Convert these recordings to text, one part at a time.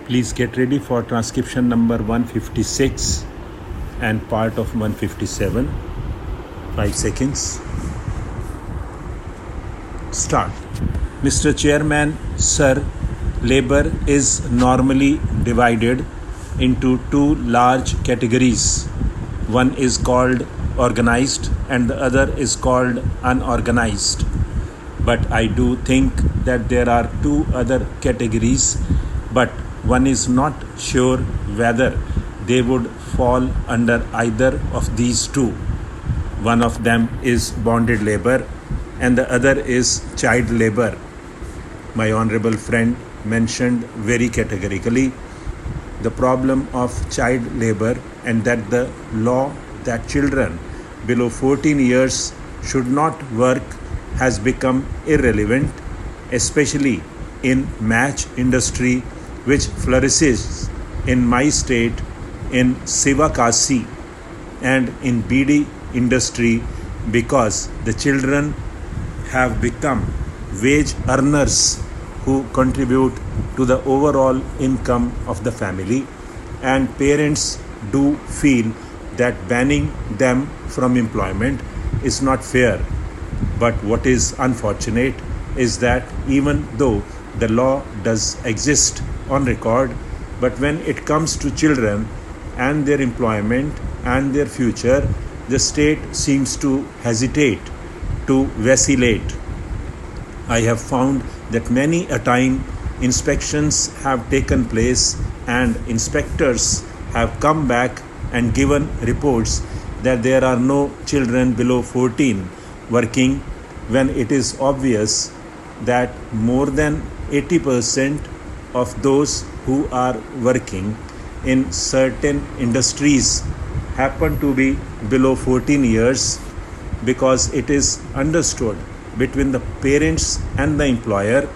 Please get ready for transcription number 156 and part of 157. 5 seconds. Start. Mr. Chairman, sir, labor is normally divided into two large categories. One is called organized and the other is called unorganized. But I do think that there are two other categories, but one is not sure whether they would fall under either of these two. One of them is bonded labor and the other is child labor. My honorable friend mentioned very categorically the problem of child labor and that the law that children below 14 years should not work has become irrelevant, especially in match industry which flourishes in my state, in Sivakasi and in BD industry, because the children have become wage earners who contribute to the overall income of the family, and parents do feel that banning them from employment is not fair. But what is unfortunate is that even though the law does exist on record, but when it comes to children and their employment and their future, the state seems to hesitate, to vacillate. I have found that many a time inspections have taken place and inspectors have come back and given reports that there are no children below 14 working, when it is obvious that more than 80% of those who are working in certain industries happen to be below 14 years, because it is understood between the parents and the employer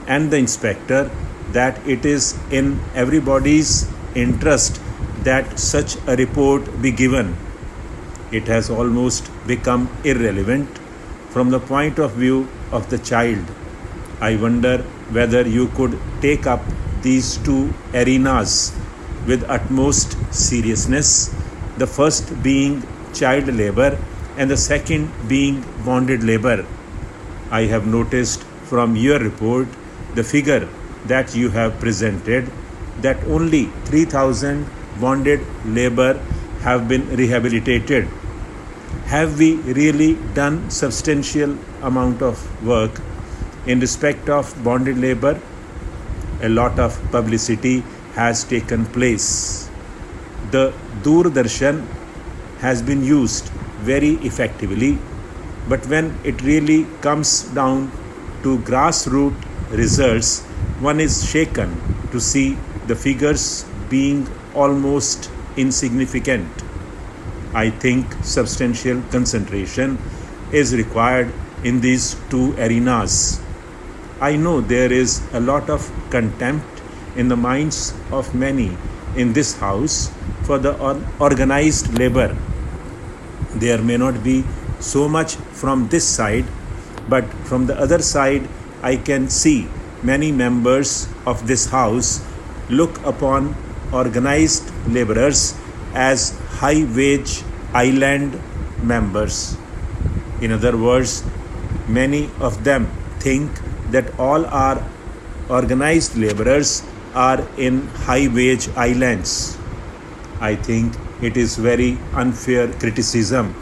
and the inspector that it is in everybody's interest that such a report be given. It has almost become irrelevant from the point of view of the child. I wonder whether you could take up these two arenas with utmost seriousness, the first being child labor and the second being bonded labor. I have noticed from your report, the figure that you have presented, that only 3,000 bonded labor have been rehabilitated. Have we really done substantial amount of work in respect of bonded labor? A lot of publicity has taken place. The Doordarshan has been used very effectively, but when it really comes down to grassroots results, one is shaken to see the figures being almost insignificant. I think substantial concentration is required in these two arenas. I know there is a lot of contempt in the minds of many in this house for the organized labor. There may not be so much from this side, but from the other side I can see many members of this house look upon organized laborers as high wage island members. In other words, many of them think that all our organized laborers are in high wage islands. I think it is very unfair criticism.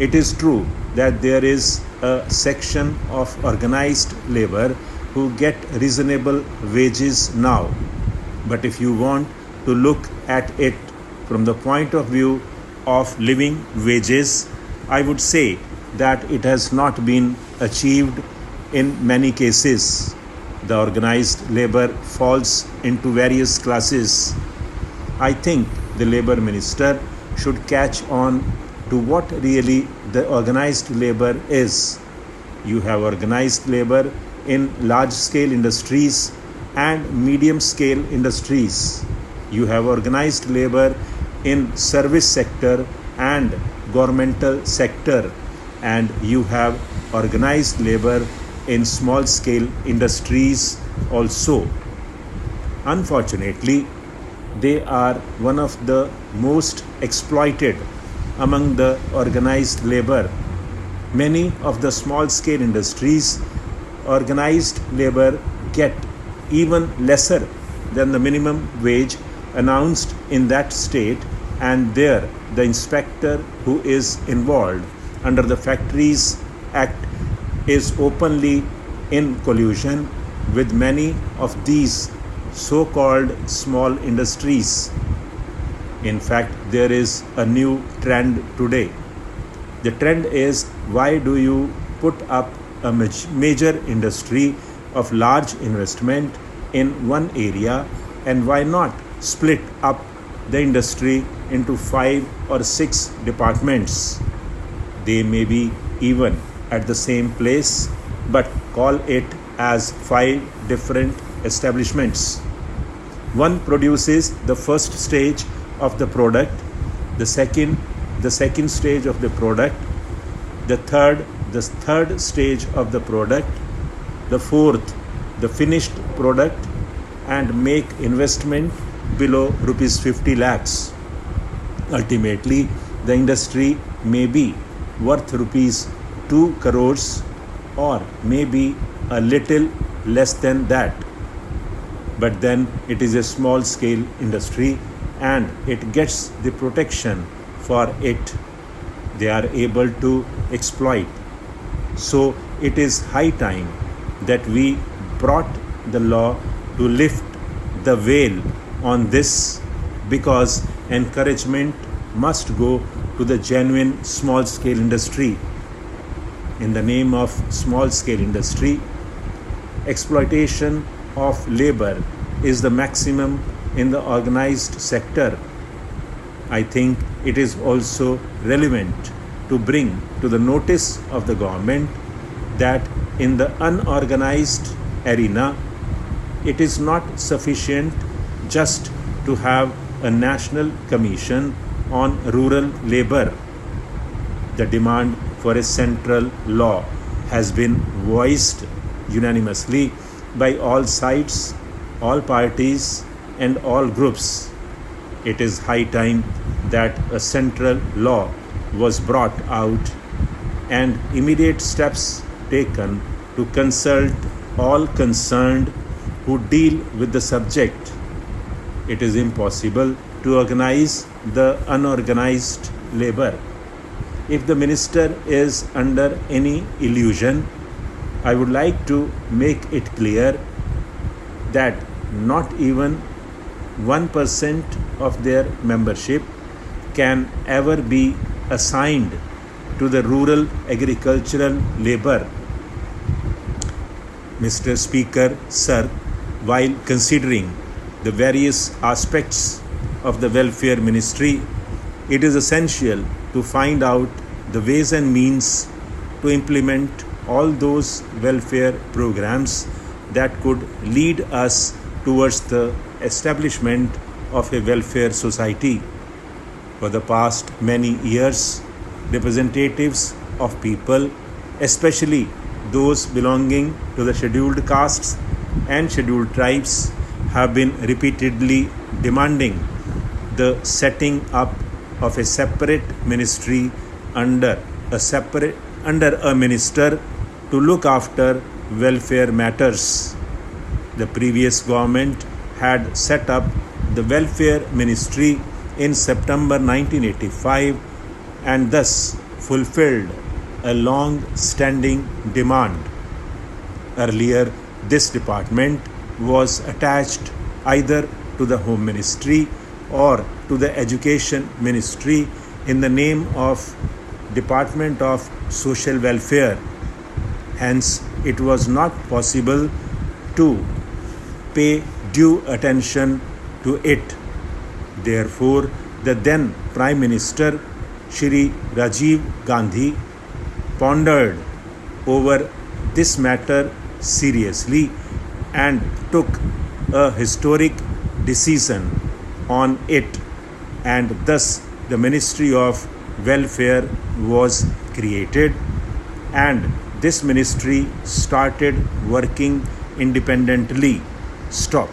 It is true that there is a section of organized labor who get reasonable wages now. But if you want to look at it from the point of view of living wages, I would say that it has not been achieved in many cases. The organized labor falls into various classes. I think the labor minister should catch on to what really the organized labor is. You have organized labor in large-scale industries and medium-scale industries. You have organized labor in service sector and governmental sector, and you have organized labor in small-scale industries also. Unfortunately, they are one of the most exploited among the organized labor. Many of the small scale industries, organized labor get even lesser than the minimum wage announced in that state, and there the inspector who is involved under the Factories Act is openly in collusion with many of these so-called small industries. In fact, there is a new trend today. The trend is, why do you put up a major industry of large investment in one area, and why not split up the industry into 5 or 6 departments? They may be even at the same place, but call it as 5 different establishments. One produces the first stage of the product, the second stage of the product, the third stage of the product, the fourth the finished product, and make investment below rupees 50 lakhs. Ultimately, the industry may be worth rupees 2 crores or maybe a little less than that. But then it is a small scale industry and it gets the protection for it. They are able to exploit. So it is high time that we brought the law to lift the veil on this, because encouragement must go to the genuine small scale industry. In the name of small scale industry, exploitation of labor is the maximum in the organized sector. I think it is also relevant to bring to the notice of the government that in the unorganized arena, it is not sufficient just to have a national commission on rural labor. The demand for a central law has been voiced unanimously by all sides, all parties, and all groups. It is high time that a central law was brought out and immediate steps taken to consult all concerned who deal with the subject. It is impossible to organize the unorganized labor. If the minister is under any illusion, I would like to make it clear that not even 1% of their membership can ever be assigned to the rural agricultural labor. Mr. Speaker, sir, while considering the various aspects of the welfare ministry, it is essential to find out the ways and means to implement all those welfare programs that could lead us towards the establishment of a welfare society. For the past many years, representatives of people, especially those belonging to the scheduled castes and scheduled tribes, have been repeatedly demanding the setting up of a separate ministry under a minister to look after welfare matters. The previous government had set up the welfare ministry in September 1985 and thus fulfilled a long-standing demand. Earlier, this department was attached either to the Home Ministry or to the Education Ministry in the name of Department of Social Welfare. Hence, it was not possible to pay due attention to it. Therefore, the then Prime Minister, Shri Rajiv Gandhi, pondered over this matter seriously and took a historic decision on it, and thus the Ministry of Welfare was created, and this ministry started working independently. Stop.